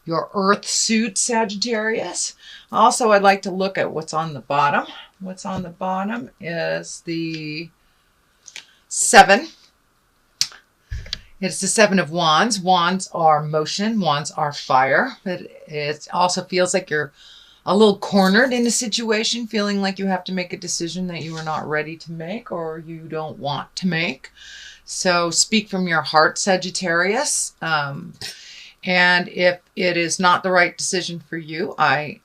your earth suit, Sagittarius. Also, I'd like to look at what's on the bottom. What's on the bottom is the 7. It's the 7 of Wands. Wands are motion. Wands are fire. But it also feels like you're a little cornered in a situation, feeling like you have to make a decision that you are not ready to make or you don't want to make. So speak from your heart, Sagittarius. And if it is not the right decision for you, I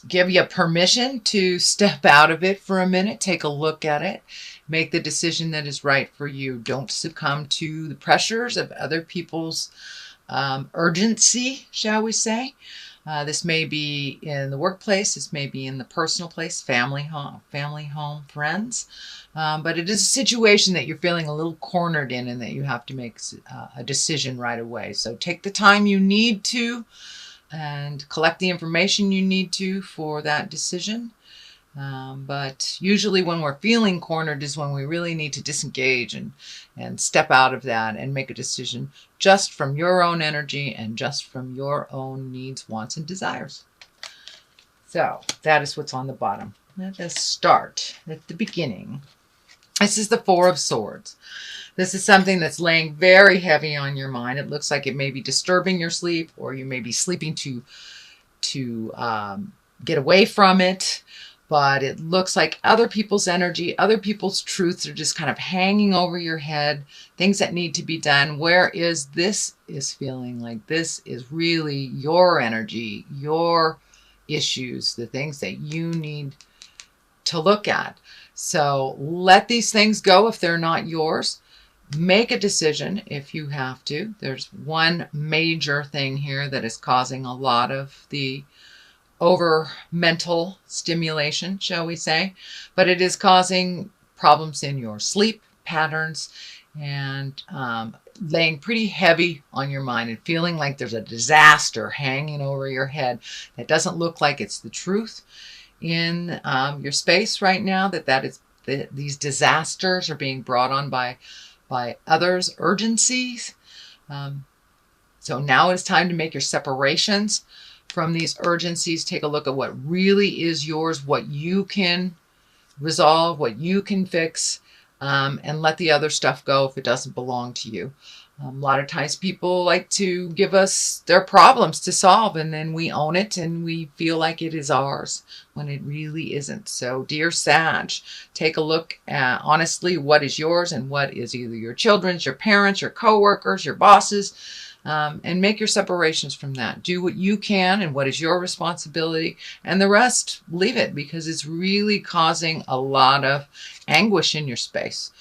give you permission to step out of it for a minute, take a look at it, make the decision that is right for you. Don't succumb to the pressures of other people's urgency, shall we say. This may be in the workplace, this may be in the personal place, family, home, friends. But it is a situation that you're feeling a little cornered in and that you have to make a decision right away. So take the time you need to and collect the information you need to for that decision. But usually when we're feeling cornered is when we really need to disengage and step out of that and make a decision just from your own energy and just from your own needs, wants, and desires. So that is what's on the bottom. Let us start at the beginning. This is the 4 of Swords. This is something that's laying very heavy on your mind. It looks like it may be disturbing your sleep, or you may be sleeping to get away from it. But it looks like other people's energy, other people's truths are just kind of hanging over your head, things that need to be done. Whereas this is feeling like this is really your energy, your issues, the things that you need to look at. So let these things go if they're not yours. Make a decision if you have to. There's one major thing here that is causing a lot of the over mental stimulation, shall we say, but it is causing problems in your sleep patterns and laying pretty heavy on your mind and feeling like there's a disaster hanging over your head that doesn't look like it's the truth in your space right now, that is these disasters are being brought on by others' urgencies. So now it's time to make your separations from these urgencies. Take a look at what really is yours, what you can resolve, what you can fix, and let the other stuff go if it doesn't belong to you. A lot of times people like to give us their problems to solve, and then we own it and we feel like it is ours when it really isn't. So dear Sag, take a look at honestly what is yours and what is either your children's, your parents, your co-workers, your bosses, and make your separations from that. Do what you can and what is your responsibility, and the rest leave it, because it's really causing a lot of anguish in your space.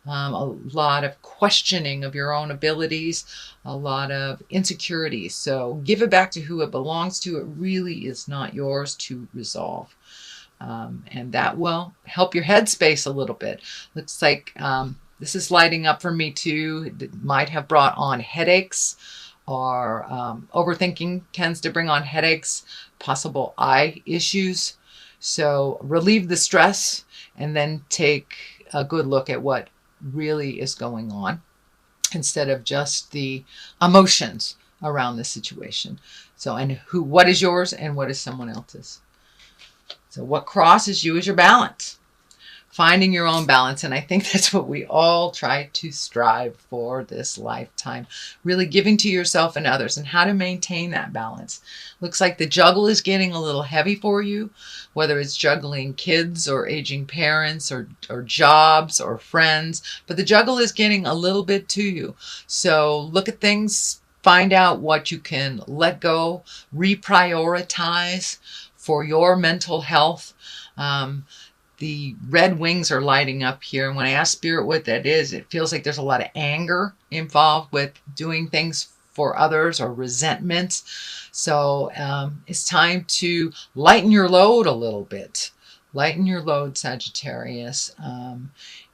A lot of questioning of your own abilities, a lot of insecurities. So give it back to who it belongs to. It really is not yours to resolve. And that will help your headspace a little bit. Looks like this is lighting up for me too. It might have brought on headaches, or overthinking tends to bring on headaches, possible eye issues. So relieve the stress and then take a good look at what really is going on instead of just the emotions around the situation. So, and what is yours and what is someone else's. So what crosses you is your balance. Finding your own balance. And I think that's what we all try to strive for this lifetime. Really giving to yourself and others, and how to maintain that balance. Looks like the juggle is getting a little heavy for you, whether it's juggling kids or aging parents or jobs or friends. But the juggle is getting a little bit to you. So look at things, find out what you can let go, reprioritize for your mental health. The red wings are lighting up here. And when I ask Spirit what that is, it feels like there's a lot of anger involved with doing things for others, or resentments. So it's time to lighten your load a little bit. Lighten your load, Sagittarius,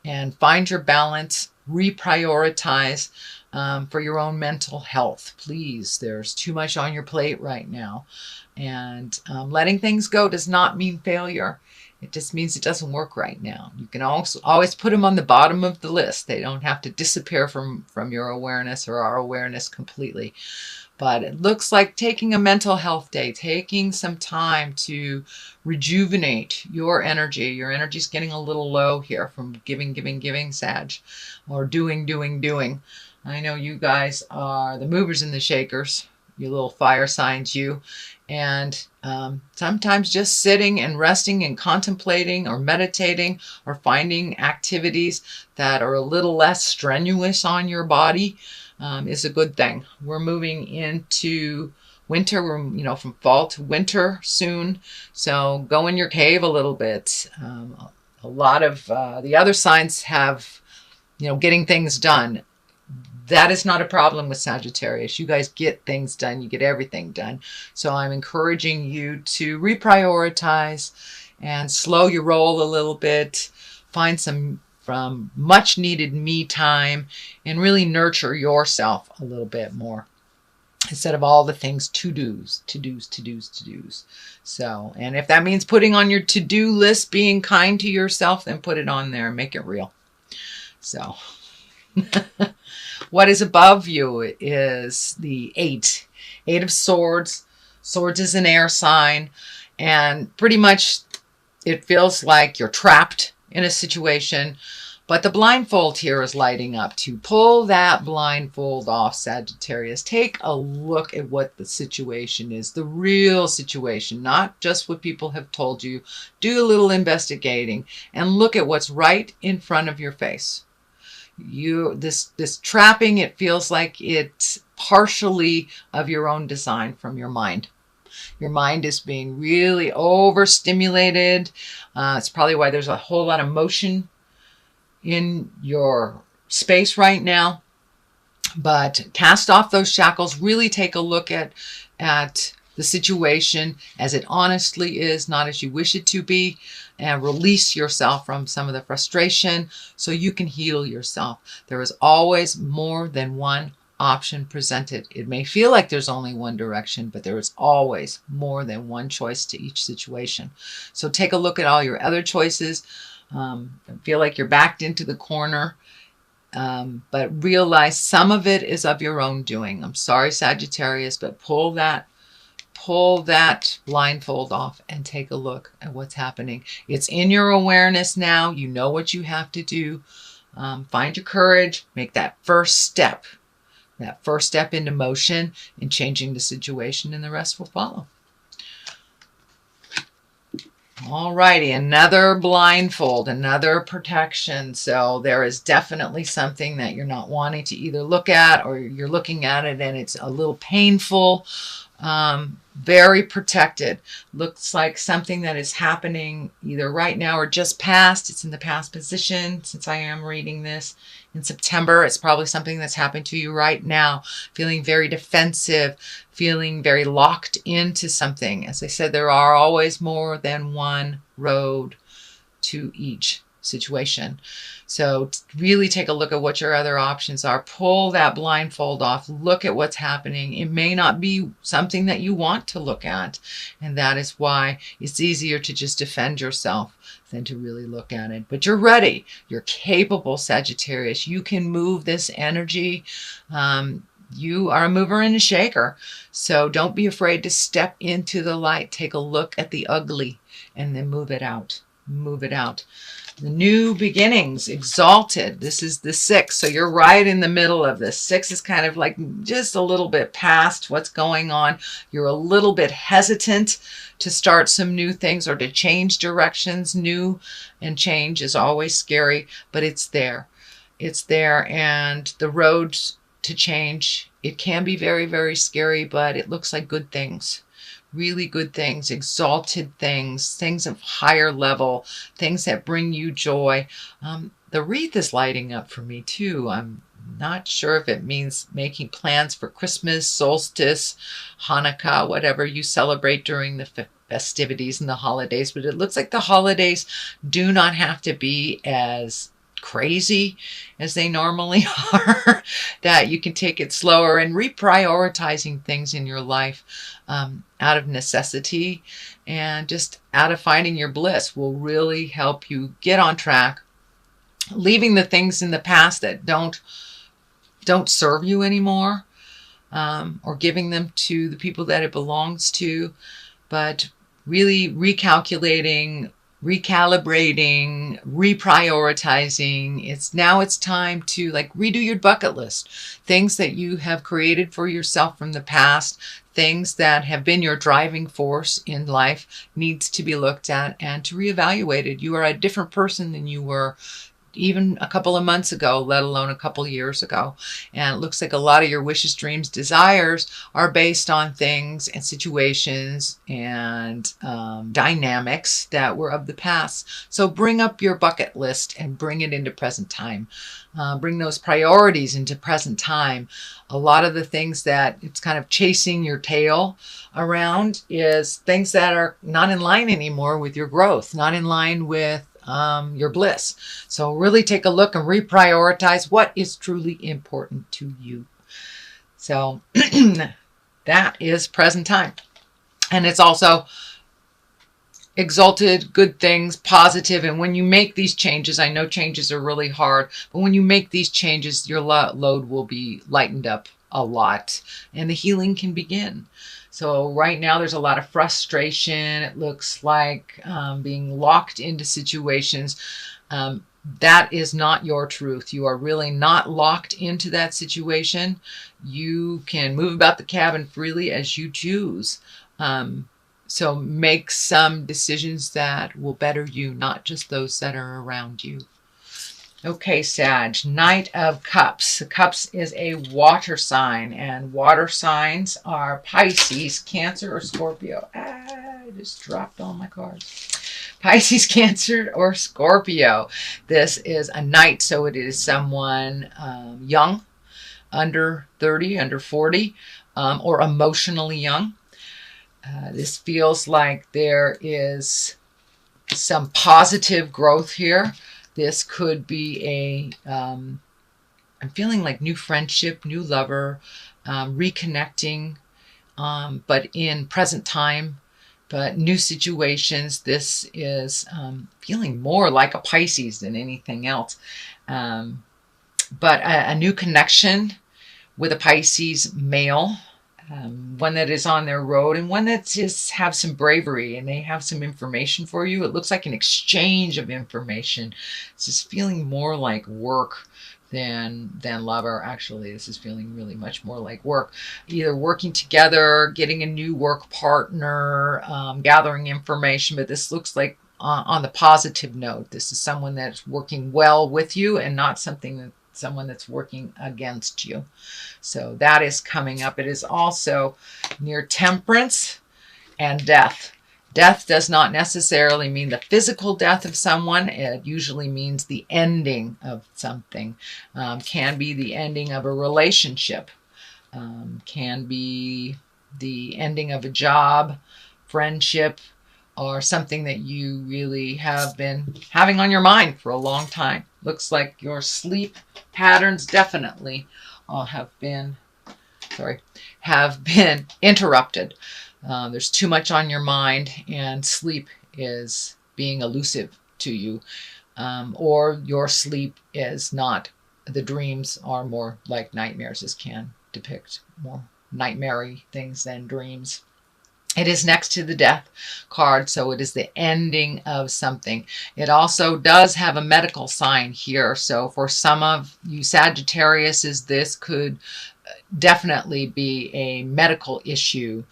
and find your balance, reprioritize. for your own mental health. Please, there's too much on your plate right now. And letting things go does not mean failure. It just means it doesn't work right now. You can also always put them on the bottom of the list. They don't have to disappear from your awareness or our awareness completely. But it looks like taking a mental health day, taking some time to rejuvenate your energy. Your energy's getting a little low here from giving, Sag, or doing. I know you guys are the movers and the shakers, you little fire signs, you. And sometimes just sitting and resting and contemplating or meditating or finding activities that are a little less strenuous on your body is a good thing. We're moving into winter. We're, from fall to winter soon. So go in your cave a little bit. A lot of the other signs have, getting things done. That is not a problem with Sagittarius. You guys get things done. You get everything done. So I'm encouraging you to reprioritize and slow your roll a little bit. Find some much needed me time and really nurture yourself a little bit more instead of all the things to-dos. So, and if that means putting on your to-do list, being kind to yourself, then put it on there and make it real. So... What is above you is the 8 of Swords. Swords is an air sign, and pretty much it feels like you're trapped in a situation, but the blindfold here is lighting up. To pull that blindfold off, Sagittarius, take a look at what the situation is, the real situation, not just what people have told you. Do a little investigating and look at what's right in front of your face. This trapping, it feels like it's partially of your own design from your mind. Your mind is being really overstimulated. It's probably why there's a whole lot of motion in your space right now. But cast off those shackles. Really take a look at the situation as it honestly is, not as you wish it to be, and release yourself from some of the frustration so you can heal yourself. There is always more than one option presented. It may feel like there's only one direction, but there is always more than one choice to each situation. So take a look at all your other choices. Feel like you're backed into the corner, but realize some of it is of your own doing. I'm sorry, Sagittarius, but pull that blindfold off and take a look at what's happening. It's in your awareness now. You know what you have to do. Find your courage. Make that first step into motion in changing the situation, and the rest will follow. Alrighty, another blindfold, another protection. So there is definitely something that you're not wanting to either look at, or you're looking at it and it's a little painful. Very protected. Looks like something that is happening either right now or just past. It's in the past position since I am reading this in September. It's probably something that's happened to you right now. Feeling very defensive, feeling very locked into something. As I said, there are always more than one road to each situation. So really take a look at what your other options are. Pull that blindfold off. Look at what's happening. It may not be something that you want to look at. And that is why it's easier to just defend yourself than to really look at it. But you're ready. You're capable, Sagittarius. You can move this energy. You are a mover and a shaker. So don't be afraid to step into the light. Take a look at the ugly and then move it out. Move it out. The new beginnings, exalted. This is the 6. So you're right in the middle of this. 6 is kind of like just a little bit past what's going on. You're a little bit hesitant to start some new things or to change directions. New and change is always scary, but it's there. It's there. And the road to change, it can be very, very scary, but it looks like good things. Really good things, exalted things, things of higher level, things that bring you joy. The wreath is lighting up for me too. I'm not sure if it means making plans for Christmas, solstice, Hanukkah, whatever you celebrate during the festivities and the holidays. But it looks like the holidays do not have to be as crazy as they normally are, that you can take it slower, and reprioritizing things in your life out of necessity and just out of finding your bliss will really help you get on track, leaving the things in the past that don't serve you anymore, or giving them to the people that it belongs to, but really recalculating, recalibrating, reprioritizing. It's time to like redo your bucket list. Things that you have created for yourself from the past, things that have been your driving force in life, needs to be looked at and to reevaluated. You are a different person than you were even a couple of months ago, let alone a couple of years ago. And it looks like a lot of your wishes, dreams, desires are based on things and situations and dynamics that were of the past. So bring up your bucket list and bring it into present time. Bring those priorities into present time. A lot of the things that it's kind of chasing your tail around is things that are not in line anymore with your growth, not in line with your bliss. So really take a look and reprioritize what is truly important to you. So that is present time. And it's also exalted, good things, positive. And when you make these changes, I know changes are really hard, but when you make these changes, your load will be lightened up a lot and the healing can begin. So right now there's a lot of frustration. It looks like being locked into situations. That is not your truth. You are really not locked into that situation. You can move about the cabin freely as you choose. So make some decisions that will better you, not just those that are around you. Okay, Sag, Knight of Cups. Cups is a water sign, and water signs are Pisces, Cancer, or Scorpio. I just dropped all my cards. Pisces, Cancer, or Scorpio. This is a knight, so it is someone young, under 30, under 40, or emotionally young. This feels like there is some positive growth here. This could be I'm feeling like new friendship, new lover, reconnecting, but in present time, but new situations. This is feeling more like a Pisces than anything else. But a new connection with a Pisces male, one that is on their road, and one that just have some bravery and they have some information for you. It looks like an exchange of information. It's just feeling more like work than lover. Actually, this is feeling really much more like work. Either working together, getting a new work partner, gathering information, but this looks like on the positive note. This is someone that's working well with you and not someone that's working against you. So that is coming up. It is also near Temperance and death. Death does not necessarily mean the physical death of someone. It usually means the ending of something. Can be the ending of a relationship. Can be the ending of a job, friendship, or something that you really have been having on your mind for a long time. Looks like your sleep patterns definitely have been interrupted. There's too much on your mind, and sleep is being elusive to you. Or your sleep is not. The dreams are more like nightmares. This can depict more nightmare-y things than dreams. It is next to the death card, so it is the ending of something. It also does have a medical sign here. So for some of you Sagittarius, this could definitely be a medical issue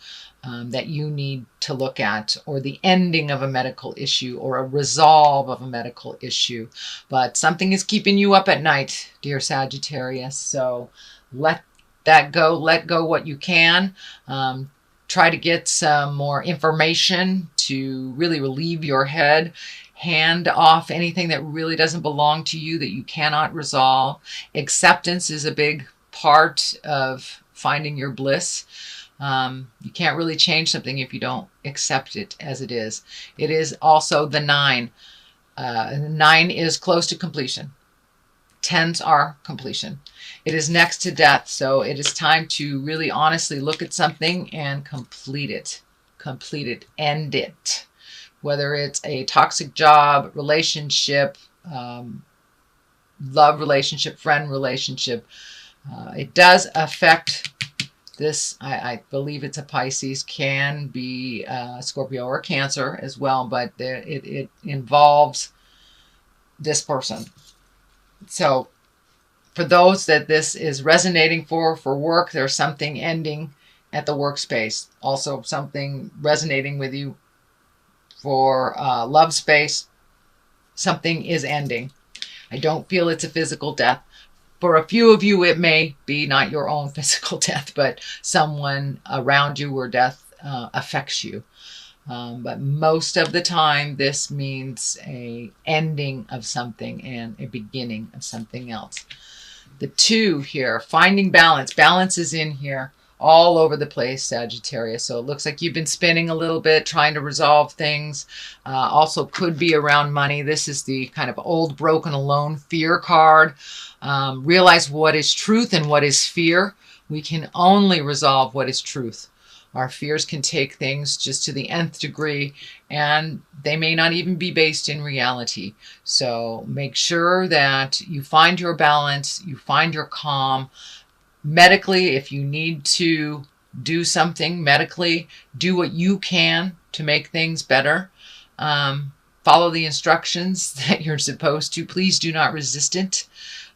that you need to look at, or the ending of a medical issue, or a resolve of a medical issue. But something is keeping you up at night, dear Sagittarius. So let that go. Let go what you can. Try to get some more information to really relieve your head. Hand off anything that really doesn't belong to you, that you cannot resolve. Acceptance is a big part of finding your bliss. You can't really change something if you don't accept it as it is. It is also the 9. 9 is close to completion. Tens are completion. It is next to death, so it is time to really honestly look at something and complete it. Complete it. End it. Whether it's a toxic job, relationship, love relationship, friend relationship. It does affect this. I believe it's a Pisces, can be Scorpio or Cancer as well, but it involves this person. So for those that this is resonating for work, there's something ending at the workspace. Also something resonating with you for love space. Something is ending. I don't feel it's a physical death. For a few of you, it may be not your own physical death, but someone around you where death affects you. But most of the time, this means a ending of something and a beginning of something else. The 2 here, finding balance. Balance is in here all over the place, Sagittarius. So it looks like you've been spinning a little bit, trying to resolve things. Also could be around money. This is the kind of old, broken, alone fear card. Realize what is truth and what is fear. We can only resolve what is truth. Our fears can take things just to the nth degree, and they may not even be based in reality. So make sure that you find your balance, you find your calm. Medically, if you need to do something medically, do what you can to make things better. Follow the instructions that you're supposed to. Please do not resist it.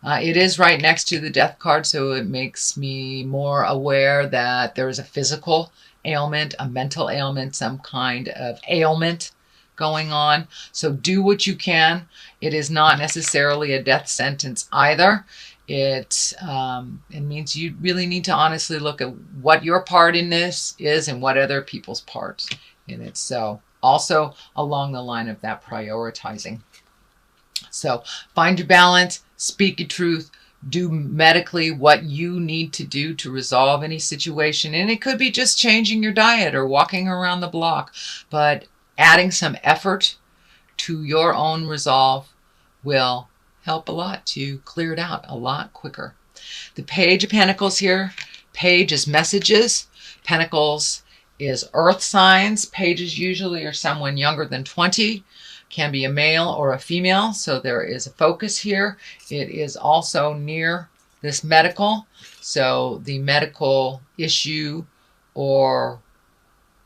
It is right next to the death card, so it makes me more aware that there is a physical ailment, a mental ailment, some kind of ailment going on. So do what you can. It is not necessarily a death sentence either. It means you really need to honestly look at what your part in this is and what other people's parts in it. So also along the line of that prioritizing. So find your balance, speak your truth, do medically what you need to do to resolve any situation. And it could be just changing your diet or walking around the block, but adding some effort to your own resolve will help a lot to clear it out a lot quicker. The Page of Pentacles here. Page is messages. Pentacles is earth signs. Pages usually are someone younger than 20. Can be a male or a female. So there is a focus here. It is also near this medical. So the medical issue or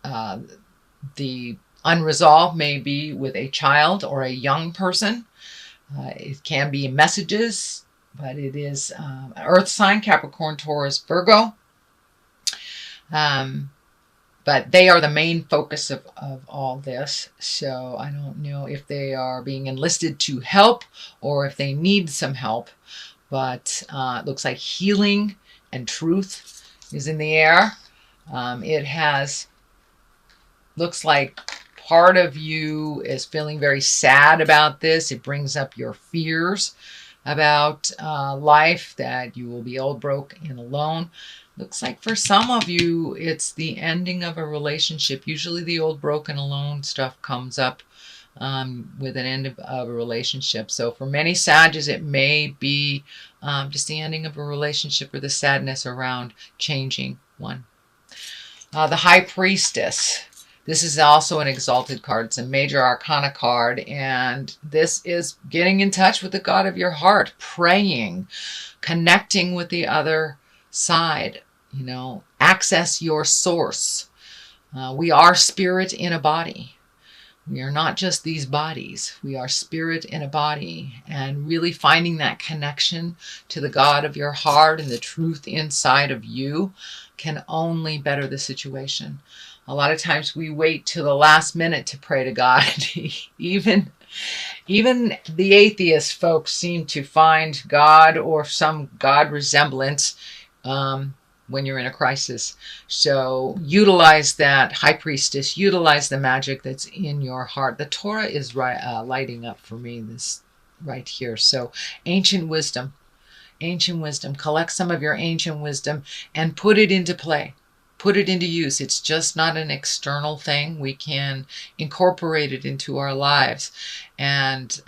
the unresolved may be with a child or a young person. It can be messages, but it is an earth sign, Capricorn, Taurus, Virgo. But they are the main focus of all this. So I don't know if they are being enlisted to help or if they need some help. But it looks like healing and truth is in the air. Looks like part of you is feeling very sad about this. It brings up your fears about life, that you will be old, broke, and alone. Looks like for some of you, it's the ending of a relationship. Usually the old, broken, alone stuff comes up with an end of a relationship. So for many Sages, it may be just the ending of a relationship or the sadness around changing one. The High Priestess. This is also an exalted card. It's a major arcana card. And this is getting in touch with the God of your heart, praying, connecting with the other side, access your source. We are spirit in a body. We are not just these bodies. We are spirit in a body, and really finding that connection to the God of your heart and the truth inside of you can only better the situation. A lot of times we wait till the last minute to pray to God. Even the atheist folks seem to find God or some God resemblance when you're in a crisis. So utilize that, High Priestess. Utilize the magic that's in your heart. The Torah is lighting up for me, this right here. So ancient wisdom. Ancient wisdom. Collect some of your ancient wisdom and put it into play. Put it into use. It's just not an external thing. We can incorporate it into our lives. And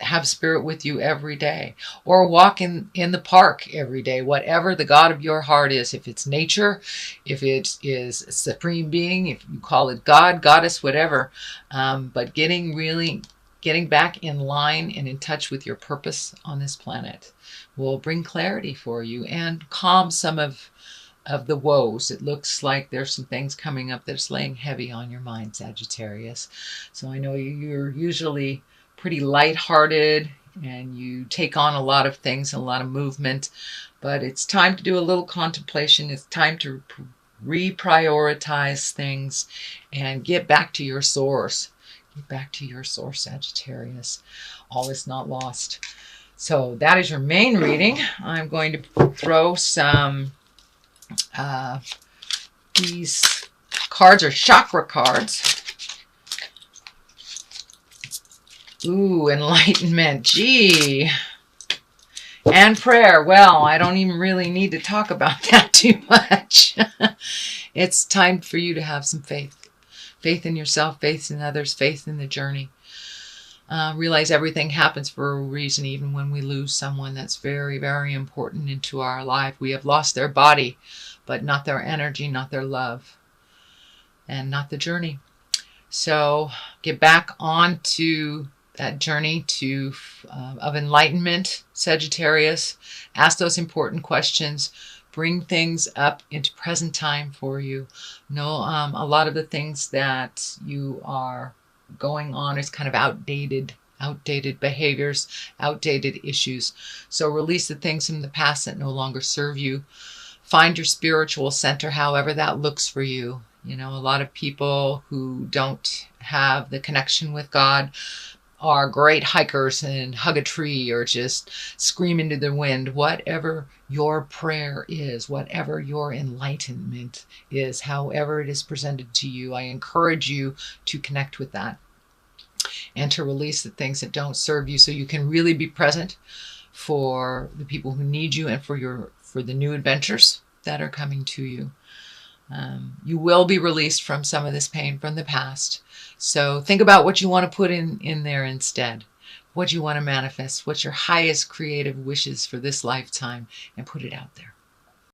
have spirit with you every day, or walk in the park every day, whatever the God of your heart is. If it's nature, if it is a supreme being, if you call it God, goddess, whatever. But getting back in line and in touch with your purpose on this planet will bring clarity for you and calm some of the woes. It looks like there's some things coming up that's laying heavy on your mind, Sagittarius. So I know you're usually pretty lighthearted and you take on a lot of things, a lot of movement, but it's time to do a little contemplation. It's time to reprioritize things and get back to your source. Get back to your source, Sagittarius. All is not lost. So that is your main reading. I'm going to throw some, these cards are chakra cards. Ooh, enlightenment. Gee. And prayer. Well, I don't even really need to talk about that too much. It's time for you to have some faith. Faith in yourself, faith in others, faith in the journey. Realize everything happens for a reason, even when we lose someone that's very, very important into our life. We have lost their body, but not their energy, not their love, and not the journey. So get back onto that journey of enlightenment, Sagittarius. Ask those important questions. Bring things up into present time for you. Know a lot of the things that you are going on is kind of outdated behaviors, outdated issues. So release the things from the past that no longer serve you. Find your spiritual center, however that looks for you. You know, a lot of people who don't have the connection with God are great hikers and hug a tree or just scream into the wind. Whatever your prayer is, whatever your enlightenment is, however it is presented to you, I encourage you to connect with that and to release the things that don't serve you so you can really be present for the people who need you and for the new adventures that are coming to you. You will be released from some of this pain from the past. So think about what you want to put in there instead. What you want to manifest. What's your highest creative wishes for this lifetime, and put it out there.